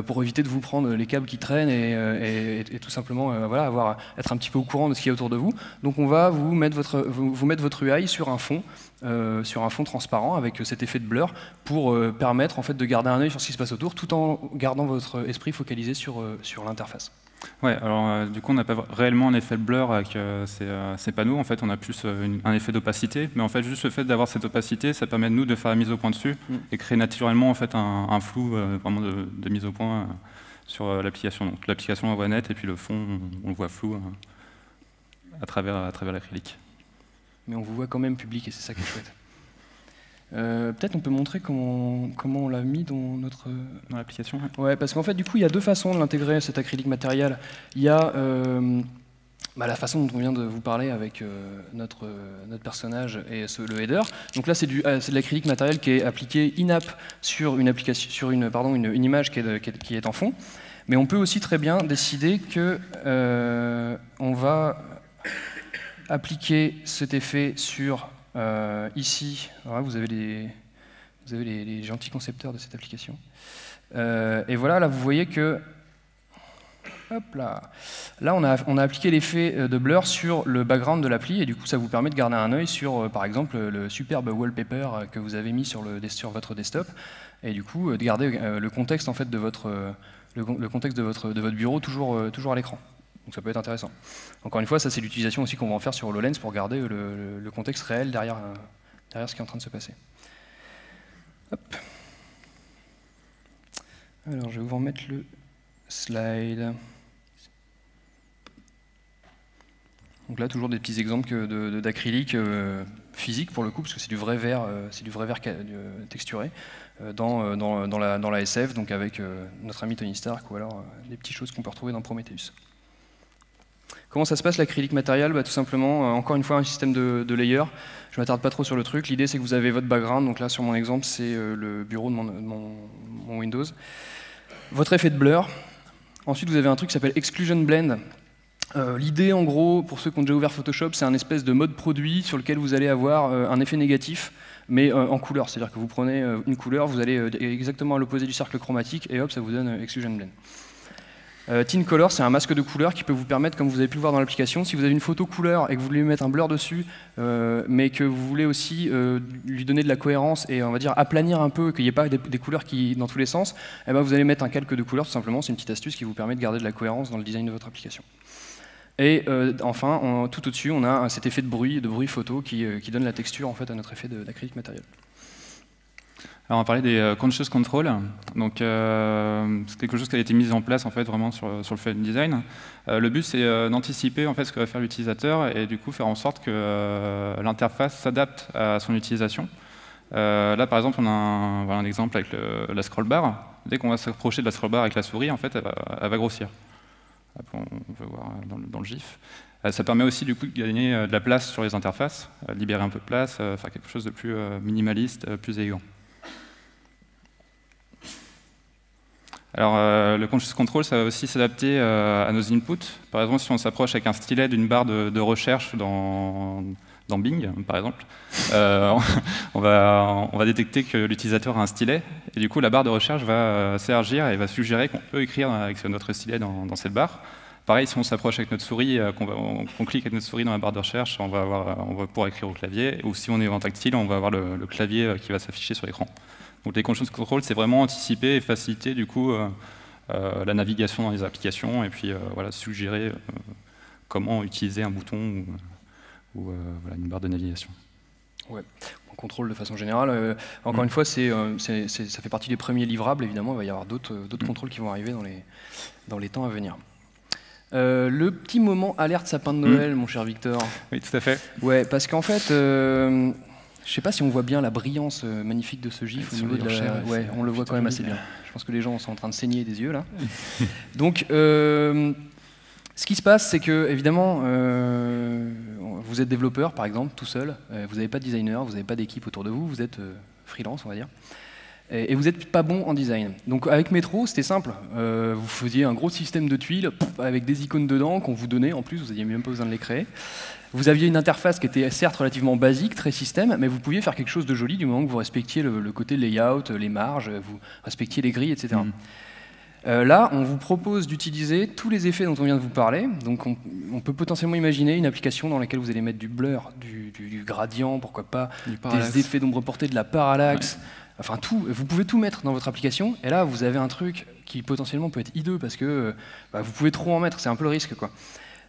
pour éviter de vous prendre les câbles qui traînent et tout simplement voilà, être un petit peu au courant de ce qu'il y a autour de vous. Donc on va vous mettre votre UI sur un fond transparent avec cet effet de blur pour permettre en fait de garder un œil sur ce qui se passe autour tout en gardant votre esprit focalisé sur l'interface.
Ouais, alors du coup on n'a pas réellement un effet de blur avec ces panneaux, en fait on a plus un effet d'opacité, mais en fait juste le fait d'avoir cette opacité, ça permet de nous de faire la mise au point dessus et créer naturellement en fait un flou vraiment de mise au point sur l'application. Donc l'application on voit net et puis le fond on le voit flou à travers l'acrylique.
Mais on vous voit quand même public et c'est ça qui est chouette. Peut-être on peut montrer comment on l'a mis dans
l'application.
Ouais, parce qu'en fait, du coup, il y a deux façons de l'intégrer, cet acrylique matériel. Il y a la façon dont on vient de vous parler avec notre personnage et le header. Donc là, c'est de l'acrylique matériel qui est appliqué in-app sur une image qui est en fond. Mais on peut aussi très bien décider que on va appliquer cet effet sur ici. Alors là, vous avez les gentils concepteurs de cette application. Et voilà, là vous voyez que hop là on a appliqué l'effet de blur sur le background de l'appli et du coup ça vous permet de garder un œil sur par exemple le superbe wallpaper que vous avez mis sur votre desktop et du coup de garder le contexte en fait de le contexte de votre bureau toujours à l'écran. Donc ça peut être intéressant. Encore une fois, ça c'est l'utilisation aussi qu'on va en faire sur HoloLens pour garder le contexte réel derrière ce qui est en train de se passer. Hop. Alors je vais vous remettre le slide. Donc là toujours des petits exemples d'acrylique physique pour le coup, parce que c'est du vrai verre, texturé dans la SF, donc avec notre ami Tony Stark ou alors des petites choses qu'on peut retrouver dans Prometheus. Comment ça se passe l'acrylique matériel? Tout simplement, encore une fois, un système de layers. Je ne m'attarde pas trop sur le truc. L'idée, c'est que vous avez votre background. Donc là, sur mon exemple, c'est le bureau de mon Windows. Votre effet de blur. Ensuite, vous avez un truc qui s'appelle Exclusion Blend. L'idée, en gros, pour ceux qui ont déjà ouvert Photoshop, c'est un espèce de mode produit sur lequel vous allez avoir un effet négatif, mais en couleur. C'est-à-dire que vous prenez une couleur, vous allez exactement à l'opposé du cercle chromatique, et hop, ça vous donne Exclusion Blend. Tint Color, c'est un masque de couleur qui peut vous permettre, comme vous avez pu le voir dans l'application, si vous avez une photo couleur et que vous voulez mettre un blur dessus, mais que vous voulez aussi lui donner de la cohérence et on va dire aplanir un peu, qu'il n'y ait pas des couleurs qui dans tous les sens, eh ben, vous allez mettre un calque de couleur tout simplement. C'est une petite astuce qui vous permet de garder de la cohérence dans le design de votre application. Et enfin, tout au-dessus, on a cet effet de bruit photo qui donne la texture en fait, à notre effet d'acrylique matériel.
Alors on va parler des conscious control. Donc c'est quelque chose qui a été mis en place en fait vraiment sur le fluent design. Le but c'est d'anticiper en fait ce que va faire l'utilisateur et du coup faire en sorte que l'interface s'adapte à son utilisation. Là par exemple on a voilà, un exemple avec la scroll bar. Dès qu'on va s'approcher de la scroll bar avec la souris, en fait elle va grossir. On peut voir dans le GIF. Ça permet aussi du coup de gagner de la place sur les interfaces, libérer un peu de place, faire quelque chose de plus minimaliste, plus élégant. Alors, le conscious control, ça va aussi s'adapter à nos inputs. Par exemple, si on s'approche avec un stylet d'une barre de recherche dans Bing, par exemple, on va détecter que l'utilisateur a un stylet, et du coup, la barre de recherche va s'élargir et va suggérer qu'on peut écrire avec notre stylet dans cette barre. Pareil, si on s'approche avec notre souris, qu'on clique avec notre souris dans la barre de recherche, on va pouvoir écrire au clavier, ou si on est en tactile, on va avoir le clavier qui va s'afficher sur l'écran. Donc les conscious control, c'est vraiment anticiper et faciliter du coup la navigation dans les applications et puis voilà, suggérer comment utiliser un bouton ou voilà, une barre de navigation.
Ouais, on contrôle de façon générale. Encore une fois, ça fait partie des premiers livrables, évidemment, il va y avoir d'autres contrôles qui vont arriver dans les temps à venir. Le petit moment alerte sapin de Noël, mon cher Victor.
Oui, tout à fait.
Ouais, parce qu'en fait, je sais pas si on voit bien la brillance magnifique de ce gif au niveau de la... Ouais, on le voit quand même assez bien. Je pense que les gens sont en train de saigner des yeux, là. Donc, ce qui se passe, c'est que, évidemment, vous êtes développeur, par exemple, tout seul. Vous n'avez pas de designer, vous n'avez pas d'équipe autour de vous, vous êtes freelance, on va dire. Et vous n'êtes pas bon en design. Donc avec Metro, c'était simple. Vous faisiez un gros système de tuiles avec des icônes dedans qu'on vous donnait en plus, vous n'aviez même pas besoin de les créer. Vous aviez une interface qui était certes relativement basique, très système, mais vous pouviez faire quelque chose de joli du moment que vous respectiez le côté layout, les marges, vous respectiez les grilles, etc. Là, on vous propose d'utiliser tous les effets dont on vient de vous parler. Donc on peut potentiellement imaginer une application dans laquelle vous allez mettre du blur, du gradient, pourquoi pas, des effets d'ombre portée, de la parallaxe. Ouais. Enfin, tout, vous pouvez tout mettre dans votre application, et là, vous avez un truc qui potentiellement peut être hideux, parce que vous pouvez trop en mettre, c'est un peu le risque, quoi.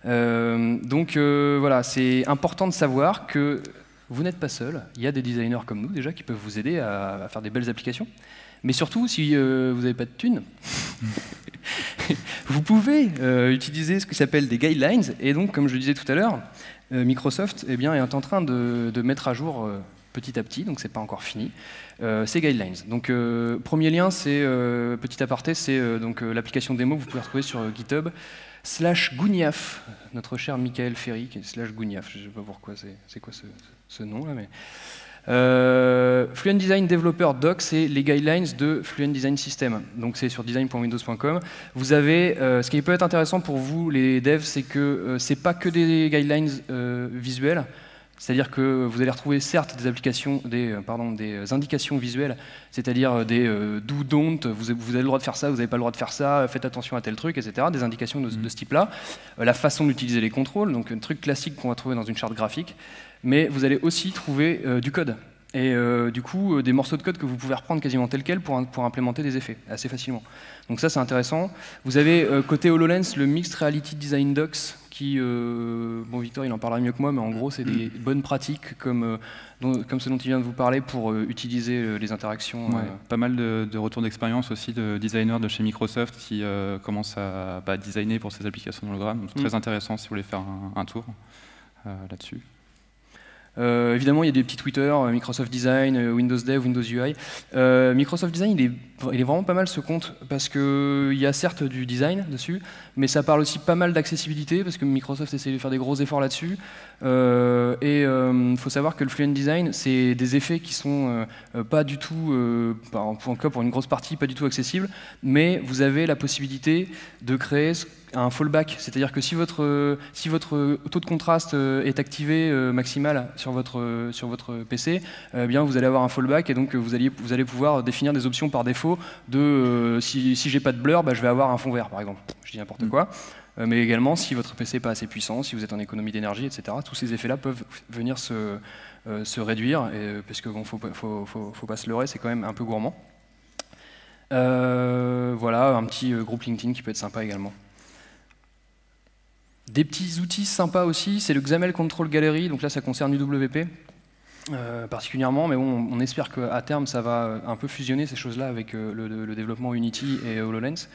Voilà, c'est important de savoir que vous n'êtes pas seul, il y a des designers comme nous, déjà, qui peuvent vous aider à faire des belles applications, mais surtout, si vous n'avez pas de thunes, vous pouvez utiliser ce qui s'appelle des guidelines, et donc, comme je le disais tout à l'heure, Microsoft est en train de mettre à jour petit à petit, donc c'est pas encore fini, ces guidelines. Donc premier lien, c'est petit aparté, c'est donc l'application démo que vous pouvez retrouver sur GitHub /Gouniaf, notre cher Michael Ferry, qui est /Gouniaf, je ne sais pas pourquoi c'est quoi ce nom là, mais Fluent Design Developer Doc, c'est les guidelines de Fluent Design System. Donc c'est sur design.windows.com. Vous avez, ce qui peut être intéressant pour vous les devs, c'est que c'est pas que des guidelines visuelles. C'est-à-dire que vous allez retrouver certes des applications, des indications visuelles, c'est-à-dire des do, don't, vous avez le droit de faire ça, vous n'avez pas le droit de faire ça, faites attention à tel truc, etc. Des indications de ce type-là. La façon d'utiliser les contrôles, donc un truc classique qu'on va trouver dans une charte graphique. Mais vous allez aussi trouver du code. Et du coup, des morceaux de code que vous pouvez reprendre quasiment tel quel pour implémenter des effets, assez facilement. Donc ça, c'est intéressant. Vous avez, côté HoloLens, le Mixed Reality Design Docs, qui, bon, Victor, il en parlera mieux que moi, mais en gros, c'est des bonnes pratiques comme ce dont il vient de vous parler pour utiliser les interactions.
Ouais, pas mal de retours d'expérience aussi de designers de chez Microsoft qui commencent à designer pour ces applications d'hologramme. Donc c'est très intéressant si vous voulez faire un tour là-dessus.
Évidemment, il y a des petits Twitter, Microsoft Design, Windows Dev, Windows UI. Microsoft Design, il est vraiment pas mal ce compte, parce qu'il y a certes du design dessus, mais ça parle aussi pas mal d'accessibilité, parce que Microsoft essaie de faire des gros efforts là-dessus. Faut savoir que le Fluent Design, c'est des effets qui sont pas du tout, en tout cas pour une grosse partie, pas du tout accessibles, mais vous avez la possibilité de créer un fallback, c'est-à-dire que si votre taux de contraste est activé maximal sur votre PC, bien vous allez avoir un fallback et donc vous allez pouvoir définir des options par défaut de si j'ai pas de blur, je vais avoir un fond vert par exemple. Je dis n'importe quoi. Mais également si votre PC n'est pas assez puissant, si vous êtes en économie d'énergie, etc. Tous ces effets-là peuvent venir se réduire, parce que bon, faut pas se leurrer, c'est quand même un peu gourmand. Voilà, un petit groupe LinkedIn qui peut être sympa également. Des petits outils sympas aussi, c'est le XAML Control Gallery, donc là ça concerne UWP. particulièrement, mais bon, on espère qu'à terme, ça va un peu fusionner ces choses-là avec le développement Unity et HoloLens.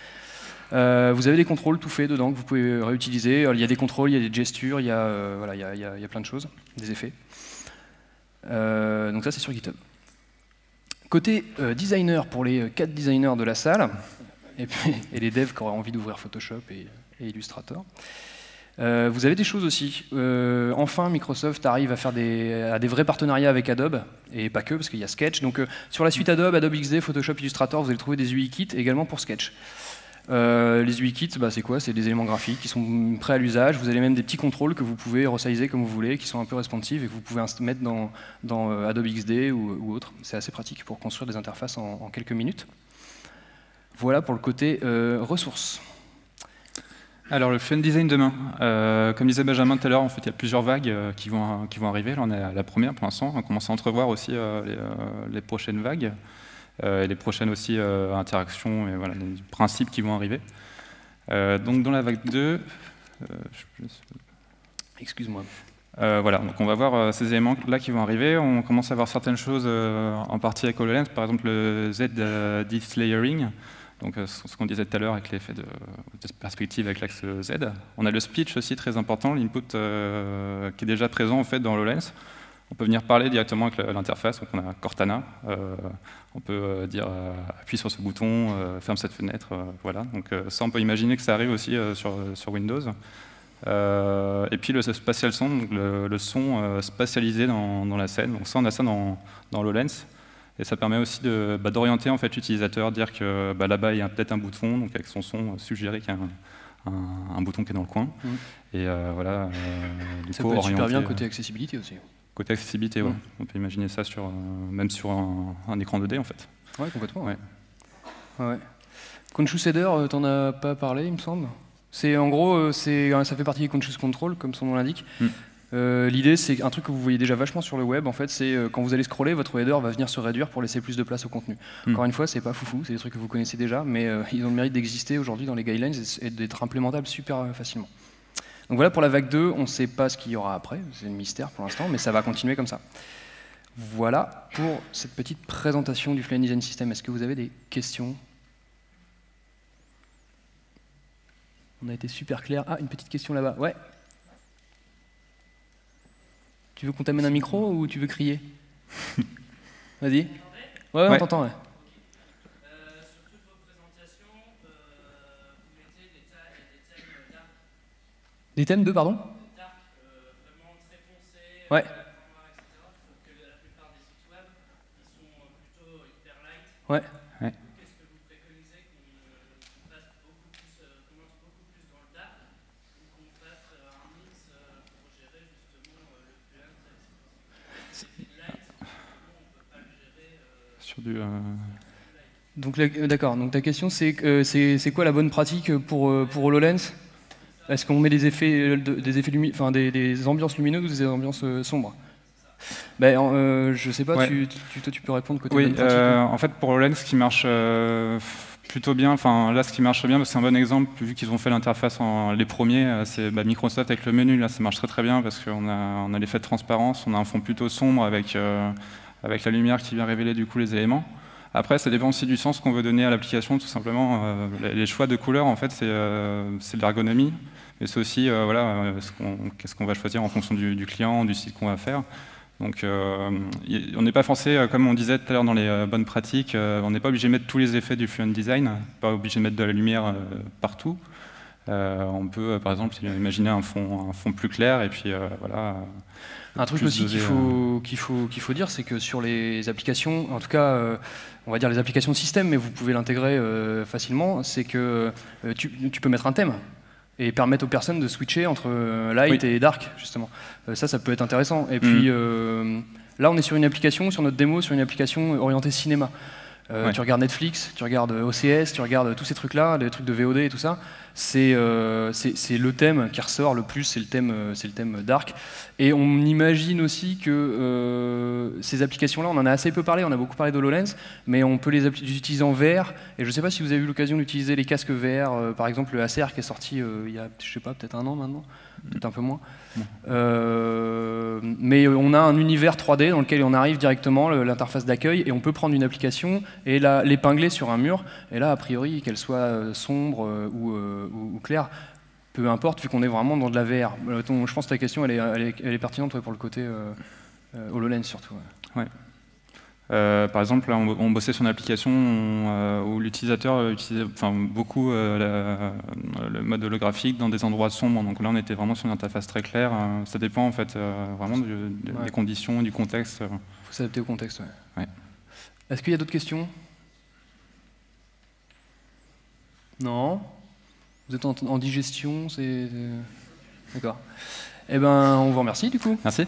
Vous avez des contrôles tout faits dedans que vous pouvez réutiliser. Il y a des contrôles, il y a des gestures, il y a plein de choses, des effets. Donc ça, c'est sur GitHub. Côté designer, pour les 4 designers de la salle, et les devs qui auraient envie d'ouvrir Photoshop et Illustrator, vous avez des choses aussi. Enfin, Microsoft arrive à faire des vrais partenariats avec Adobe, et pas que, parce qu'il y a Sketch. Donc sur la suite Adobe, Adobe XD, Photoshop, Illustrator, vous allez trouver des UI kits également pour Sketch. Les UI kits, c'est quoi? C'est des éléments graphiques qui sont prêts à l'usage. Vous avez même des petits contrôles que vous pouvez resizer comme vous voulez, qui sont un peu responsives et que vous pouvez mettre dans Adobe XD ou autre. C'est assez pratique pour construire des interfaces en quelques minutes. Voilà pour le côté ressources.
Alors le fluent design demain, comme disait Benjamin tout à l'heure, en fait il y a plusieurs vagues qui vont arriver. Là on est à la première pour l'instant. On commence à entrevoir aussi les prochaines vagues. Et les prochaines aussi interactions et voilà, les principes qui vont arriver. Donc dans la vague 2,
excuse-moi.
Voilà, donc on va voir ces éléments-là qui vont arriver. On commence à voir certaines choses en partie avec HoloLens, par exemple le Z layering, donc ce qu'on disait tout à l'heure avec l'effet de perspective avec l'axe Z. On a le speech aussi très important, l'input qui est déjà présent en fait dans HoloLens. On peut venir parler directement avec l'interface, donc on a Cortana, on peut dire appuie sur ce bouton, ferme cette fenêtre, voilà. Donc ça on peut imaginer que ça arrive aussi sur Windows. Et puis le spatial sound, donc le son spatialisé dans la scène, donc ça on a ça dans HoloLens. Et ça permet aussi d'orienter en fait l'utilisateur, dire que là-bas il y a peut-être un bouton, donc avec son son suggérer qu'il y a un bouton qui est dans le coin. Et voilà,
ça peut être super bien côté accessibilité aussi.
Côté accessibilité, ouais. On peut imaginer ça même sur un écran 2D en fait.
Ouais, complètement. Ouais. Conscious Header, t'en as pas parlé, il me semble. C'est en gros, ça fait partie des Conscious Control, comme son nom l'indique. L'idée, c'est un truc que vous voyez déjà vachement sur le web. En fait, c'est quand vous allez scroller, votre header va venir se réduire pour laisser plus de place au contenu. Encore une fois, c'est pas foufou, c'est des trucs que vous connaissez déjà, mais ils ont le mérite d'exister aujourd'hui dans les guidelines et d'être implémentables super facilement. Donc voilà pour la vague 2, on ne sait pas ce qu'il y aura après, c'est le mystère pour l'instant, mais ça va continuer comme ça. Voilà pour cette petite présentation du Fluent Design System. Est-ce que vous avez des questions? On a été super clair. Ah, une petite question là-bas. Ouais. Tu veux qu'on t'amène un micro ou tu veux crier? Vas-y. Ouais, on t'entend, ouais.
Sur toutes vos présentations, vous mettez des thèmes dark.
Des thèmes de, pardon?
Dark, vraiment très foncés,
ouais.
Format, etc. Sauf que la plupart des sites web, ils sont plutôt hyper light.
Ouais.
Qu'est-ce que vous préconisez qu'on fasse beaucoup plus, qu'on entre beaucoup plus dans le dark, ou qu'on fasse un mix pour gérer justement le fluent, light, on ne peut pas le gérer
sur du
Donc d'accord, donc ta question c'est quoi la bonne pratique pour HoloLens? Est-ce qu'on met des effets des ambiances lumineuses ou des ambiances sombres? Je sais pas,
ouais.
tu peux répondre côté
oui,
bonne pratique.
En fait pour HoloLens, ce qui marche plutôt bien, là ce qui marche bien, c'est un bon exemple, vu qu'ils ont fait l'interface les premiers, c'est Microsoft avec le menu, là ça marche très bien parce qu'on a l'effet de transparence, on a un fond plutôt sombre avec la lumière qui vient révéler du coup les éléments. Après, ça dépend aussi du sens qu'on veut donner à l'application, tout simplement. Les choix de couleurs, en fait, c'est de l'ergonomie, mais c'est aussi qu'est-ce qu'on va choisir en fonction du client, du site qu'on va faire. Donc, on n'est pas forcé, comme on disait tout à l'heure dans les bonnes pratiques, on n'est pas obligé de mettre tous les effets du Fluent Design, pas obligé de mettre de la lumière partout. On peut, par exemple, imaginer un fond plus clair, et puis voilà.
Un truc aussi qu'il faut dire, c'est que sur les applications, en tout cas, on va dire les applications système, mais vous pouvez l'intégrer facilement, c'est que tu peux mettre un thème et permettre aux personnes de switcher entre light et dark, justement. Ça peut être intéressant. Et puis là, on est sur une application, sur notre démo, sur une application orientée cinéma. Tu regardes Netflix, tu regardes OCS, tu regardes tous ces trucs-là, les trucs de VOD et tout ça. C'est le thème qui ressort le plus, c'est le thème dark. Et on imagine aussi que ces applications-là, on en a assez peu parlé, on a beaucoup parlé d'HoloLens, mais on peut les utiliser en VR. Et je ne sais pas si vous avez eu l'occasion d'utiliser les casques VR, par exemple le Acer qui est sorti il y a, je sais pas, peut-être un an maintenant, peut-être un peu moins. mais on a un univers 3D dans lequel on arrive directement, l'interface d'accueil, et on peut prendre une application et l'épingler sur un mur. Et là, a priori, qu'elle soit sombre ou claire, peu importe, vu qu'on est vraiment dans de la VR. Je pense que ta question, elle est pertinente pour le côté HoloLens surtout.
Ouais. Par exemple, là, on bossait sur une application où l'utilisateur utilisait beaucoup le mode holographique dans des endroits sombres. Donc là, on était vraiment sur une interface très claire. Ça dépend en fait vraiment des conditions, du contexte.
Il faut s'adapter au contexte.
Ouais.
Est-ce qu'il y a d'autres questions? Non? Vous êtes en digestion? D'accord. Eh ben, on vous remercie du coup.
Merci.